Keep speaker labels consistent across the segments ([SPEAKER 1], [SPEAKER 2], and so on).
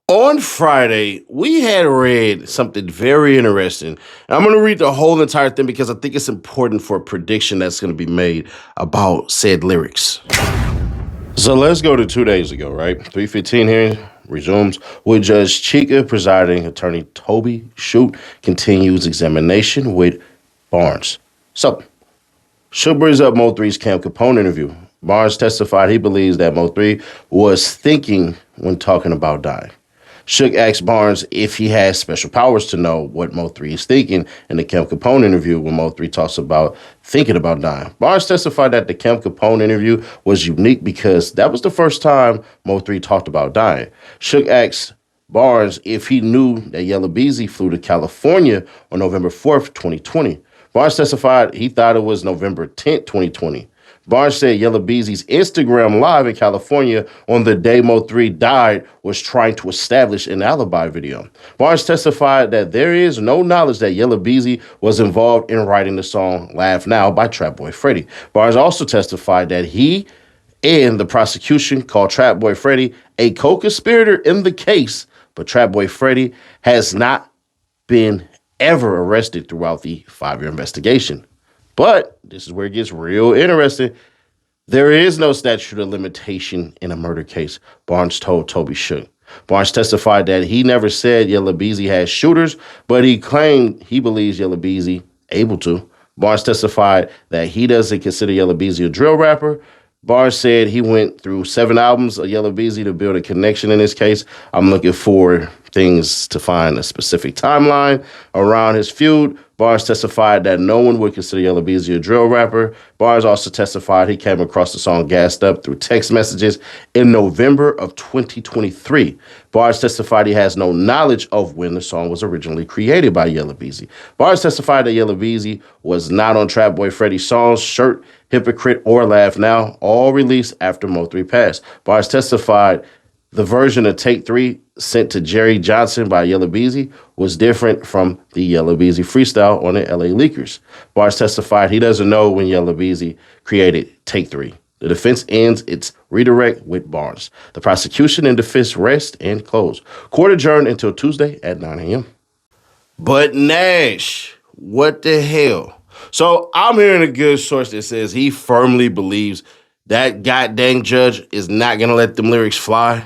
[SPEAKER 1] On Friday, we had read something very interesting. And I'm going to read the whole entire thing because I think it's important for a prediction that's going to be made about said lyrics. So let's go to 2 days ago, right? 3:15 hearing resumes with Judge Chika presiding. Attorney Toby Shute continues examination with Barnes. So, Shute brings up Mo3's Camp Capone interview. Barnes testified he believes that Mo3 was thinking when talking about dying. Shook asked Barnes if he has special powers to know what Mo3 is thinking in the Kemp Capone interview when Mo3 talks about thinking about dying. Barnes testified that the Kemp Capone interview was unique because that was the first time Mo3 talked about dying. Shook asked Barnes if he knew that Yella Beezy flew to California on November 4th, 2020. Barnes testified he thought it was November 10th, 2020. Barnes said Yella Beezy's Instagram Live in California on the day Mo3 died was trying to establish an alibi video. Barnes testified that there is no knowledge that Yella Beezy was involved in writing the song Laugh Now by Trapboy Freddy. Barnes also testified that he and the prosecution called Trapboy Freddy a co-conspirator in the case, but Trapboy Freddy has not been ever arrested throughout the 5-year investigation. But this is where it gets real interesting. There is no statute of limitation in a murder case, Barnes told Toby Shook. Barnes testified that he never said Yella Beezy has shooters, but he claimed he believes Yella Beezy able to. Barnes testified that he doesn't consider Yella Beezy a drill rapper. Barnes said he went through 7 albums of Yella Beezy to build a connection in this case. I'm looking for things to find a specific timeline around his feud. Barnes testified that no one would consider Yella Beezy a drill rapper. Barnes also testified he came across the song Gassed Up through text messages in November of 2023. Barnes testified he has no knowledge of when the song was originally created by Yella Beezy. Barnes testified that Yella Beezy was not on Trapboy Freddy's songs, Shirt, Hypocrite, or Laugh Now, all released after Mo3 passed. Barnes testified the version of Take 3 sent to Jerry Johnson by Yella Beezy was different from the Yella Beezy freestyle on the LA Leakers. Barnes testified he doesn't know when Yella Beezy created Take 3. The defense ends its redirect with Barnes. The prosecution and defense rest and close. Court adjourned until Tuesday at 9 a.m. But Nash, what the hell? So I'm hearing a good source that says he firmly believes that goddamn judge is not going to let them lyrics fly.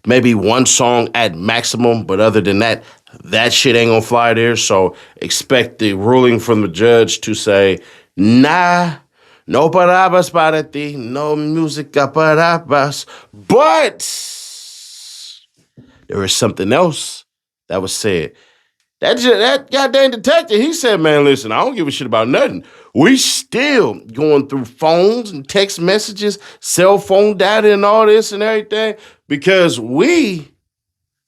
[SPEAKER 1] Maybe one song at maximum, but other than that, that shit ain't gonna fly there. So expect the ruling from the judge to say, nah, no palabras para ti, no música para vos. But there is something else that was said. That goddamn detective, he said, man, listen, I don't give a shit about nothing. We still going through phones and text messages, cell phone data and all this and everything because we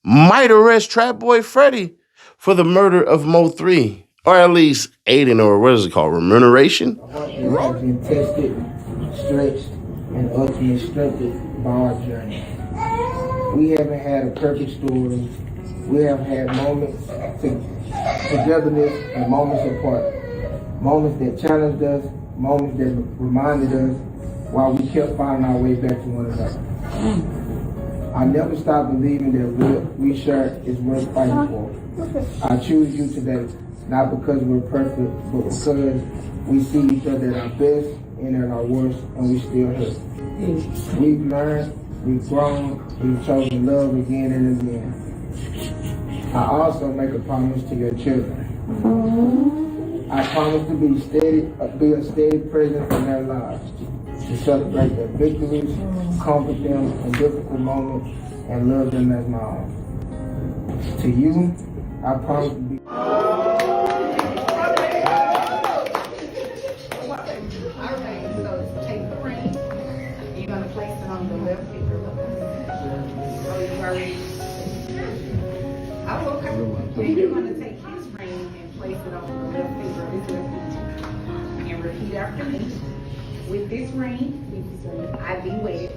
[SPEAKER 1] might arrest Trapboy Freddy for the murder of Mo3, or at least aiding, or what is it called, remuneration?
[SPEAKER 2] It has been tested, stretched, and ultimately strengthened by our journey. We haven't had a perfect story. We have had moments of togetherness and moments apart. Moments that challenged us, moments that reminded us while we kept finding our way back to one another. I never stopped believing that what we share is worth fighting for. I choose you today, not because we're perfect, but because we see each other at our best and at our worst, and we still hurt. We've learned, we've grown, we've chosen love again and again. I also make a promise to your children. I promise to be a steady presence in their lives, to celebrate their victories, comfort them in difficult moments, and love them as my own. To you, I promise to be.
[SPEAKER 3] Okay, so take the ring. You're going to place it on the left finger. So you already. Oh, okay. And you're going to take his ring and place it on the left finger of his left hand. And repeat after me. With this ring, I be wed.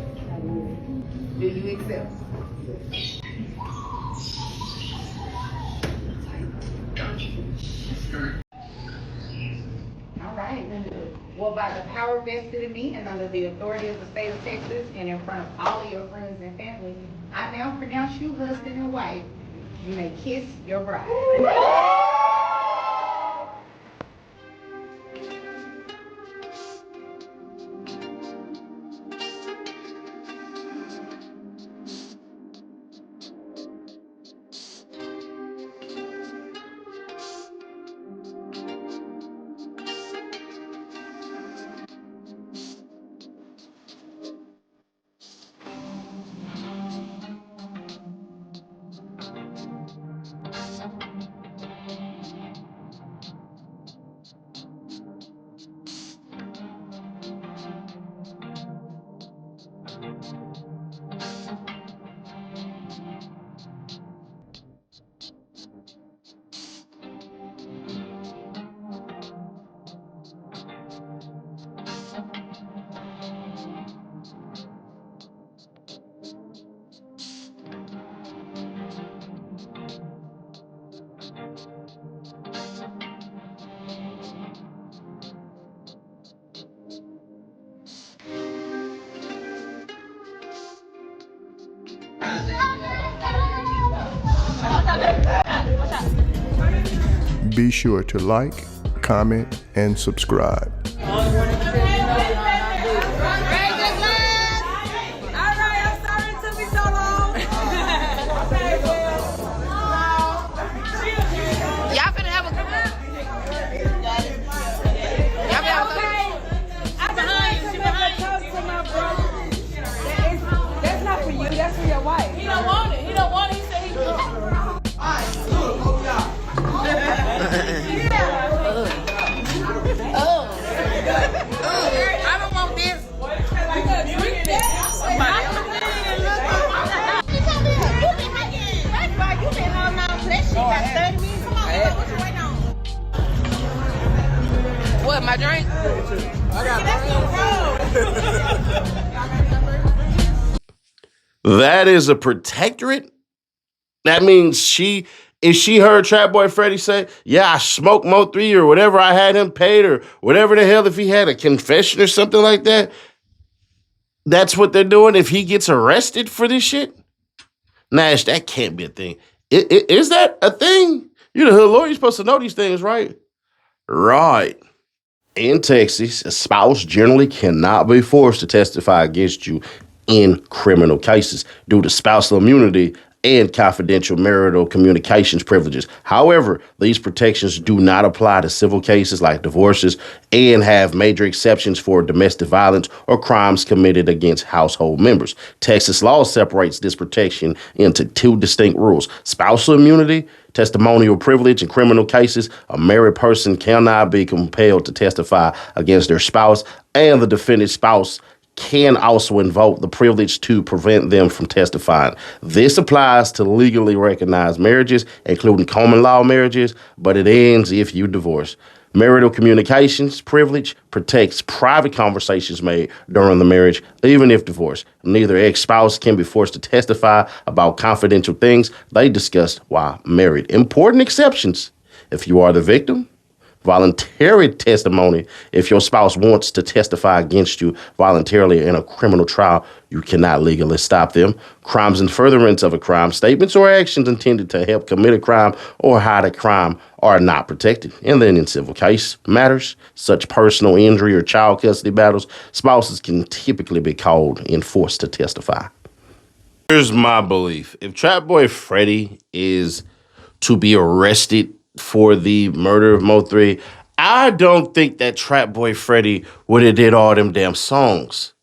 [SPEAKER 3] Do you accept? All right. Well, by the power vested in me and under the authority of the state of Texas and in front of all of your friends and family, I now pronounce you husband and wife. You may kiss your bride.
[SPEAKER 4] Be sure to like, comment, and subscribe.
[SPEAKER 5] What, my drink?
[SPEAKER 1] That is a protectorate? That means if she heard Trapboy Freddy say, yeah, I smoked MO3 or whatever, I had him paid or whatever the hell, if he had a confession or something like that, that's what they're doing if he gets arrested for this shit? Nash, that can't be a thing. Is that a thing? You're the hood lawyer, you're supposed to know these things, right? Right. In Texas, a spouse generally cannot be forced to testify against you in criminal cases due to spousal immunity and confidential marital communications privileges. However, these protections do not apply to civil cases like divorces and have major exceptions for domestic violence or crimes committed against household members. Texas law separates this protection into two distinct rules: spousal immunity, testimonial privilege. In criminal cases, a married person cannot be compelled to testify against their spouse, and the defendant's spouse can also invoke the privilege to prevent them from testifying. This applies to legally recognized marriages, including common law marriages, but it ends if you divorce. Marital communications privilege protects private conversations made during the marriage, even if divorced. Neither ex-spouse can be forced to testify about confidential things they discussed while married. Important exceptions: if you are the victim, voluntary testimony. If your spouse wants to testify against you voluntarily in a criminal trial, you cannot legally stop them. Crimes in furtherance of a crime, statements or actions intended to help commit a crime or hide a crime are not protected. And then in civil case matters, such personal injury or child custody battles, spouses can typically be called and forced to testify. Here's my belief. If Trapboy Freddy is to be arrested for the murder of MO3, I don't think that Trapboy Freddy would have did all them damn songs.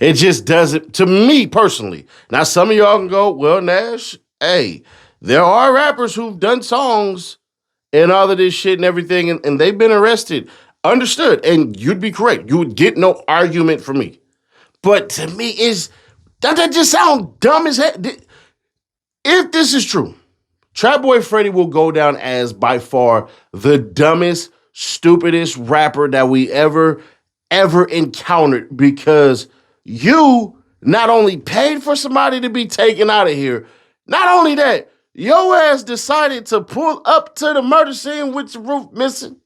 [SPEAKER 1] It just doesn't, to me personally. Now, some of y'all can go, well, Nash, hey, there are rappers who've done songs and all of this shit and everything, and they've been arrested. Understood, and you'd be correct. You would get no argument from me. But to me, doesn't that just sound dumb as heck? If this is true, Trapboy Freddy will go down as by far the dumbest, stupidest rapper that we ever encountered, because you not only paid for somebody to be taken out of here, not only that, your ass decided to pull up to the murder scene with the roof missing.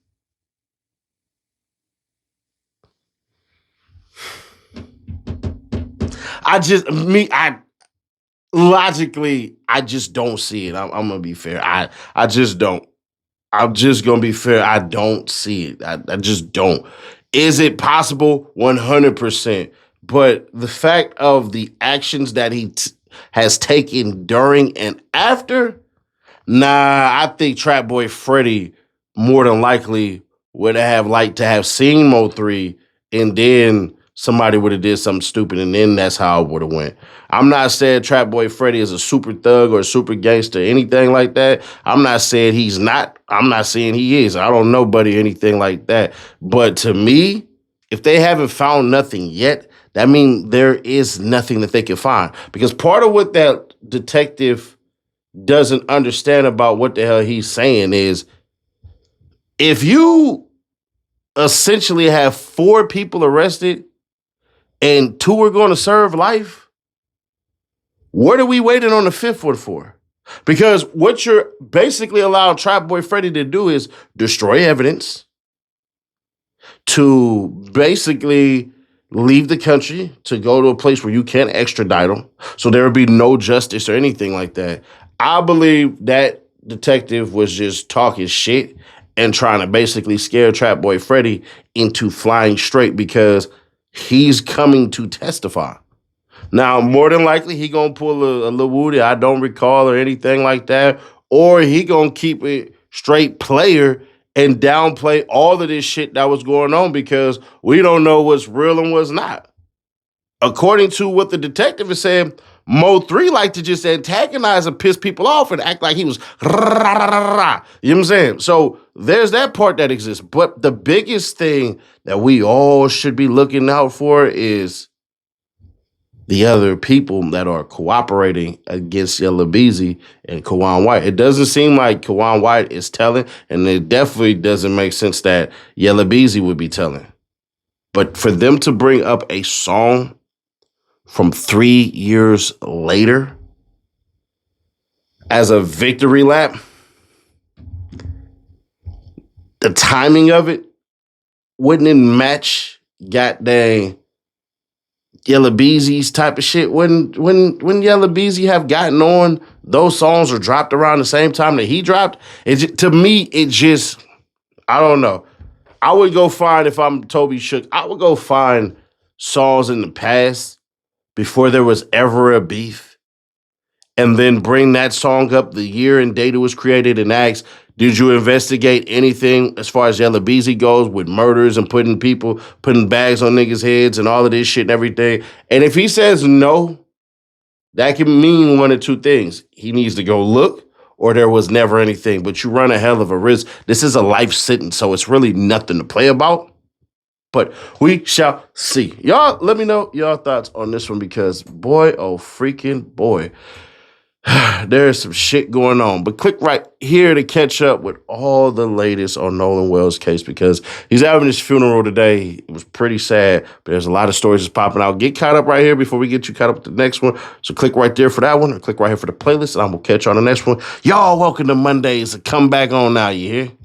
[SPEAKER 1] logically, I just don't see it. I'm gonna be fair. I just don't. I'm just gonna be fair. I don't see it. I just don't. Is it possible? 100%. But the fact of the actions that he has taken during and after, nah, I think Trapboy Freddy more than likely would have liked to have seen MO3, and then somebody would have did something stupid, and then that's how it would have went. I'm not saying Trapboy Freddy is a super thug or a super gangster, anything like that. I'm not saying he's not. I'm not saying he is. I don't know Buddy anything like that. But to me, if they haven't found nothing yet, that means there is nothing that they can find. Because part of what that detective doesn't understand about what the hell he's saying is, if you essentially have 4 people arrested and 2 are going to serve life, what are we waiting on the 5th one for? Because what you're basically allowing Trapboy Freddy to do is destroy evidence, to basically leave the country, to go to a place where you can't extradite him, so there would be no justice or anything like that. I believe that detective was just talking shit and trying to basically scare Trapboy Freddy into flying straight because he's coming to testify. Now, more than likely, he gonna pull a Lil Woody, I don't recall, or anything like that, or he gonna keep it straight player and downplay all of this shit that was going on because we don't know what's real and what's not. According to what the detective is saying, MO3 liked to just antagonize and piss people off and act like he was, you know what I'm saying? So there's that part that exists. But the biggest thing that we all should be looking out for is the other people that are cooperating against Yella Beezy and Kawan White. It doesn't seem like Kawan White is telling, and it definitely doesn't make sense that Yella Beezy would be telling. But for them to bring up a song from 3 years later as a victory lap, the timing of it wouldn't it match goddamn Yella Beezy's type of shit? When Yella Beezy have gotten on, those songs are dropped around the same time that he dropped. To me, it just, I don't know. I would go find, if I'm Toby Shook, I would go find songs in the past before there was ever a beef, and then bring that song up the year and date it was created and ask, did you investigate anything as far as Yella Beezy goes with murders and putting bags on niggas' heads and all of this shit and everything? And if he says no, that can mean one of 2 things. He needs to go look, or there was never anything. But you run a hell of a risk. This is a life sentence, so it's really nothing to play about. But we shall see. Y'all, let me know your thoughts on this one because boy, oh freaking boy, there is some shit going on. But click right here to catch up with all the latest on Nolan Wells' case because he's having his funeral today. It was pretty sad, but there's a lot of stories that's popping out. Get caught up right here before we get you caught up with the next one. So click right there for that one, or click right here for the playlist, and I'm going to catch you on the next one. Y'all, welcome to Mondays. Come back on now, you hear?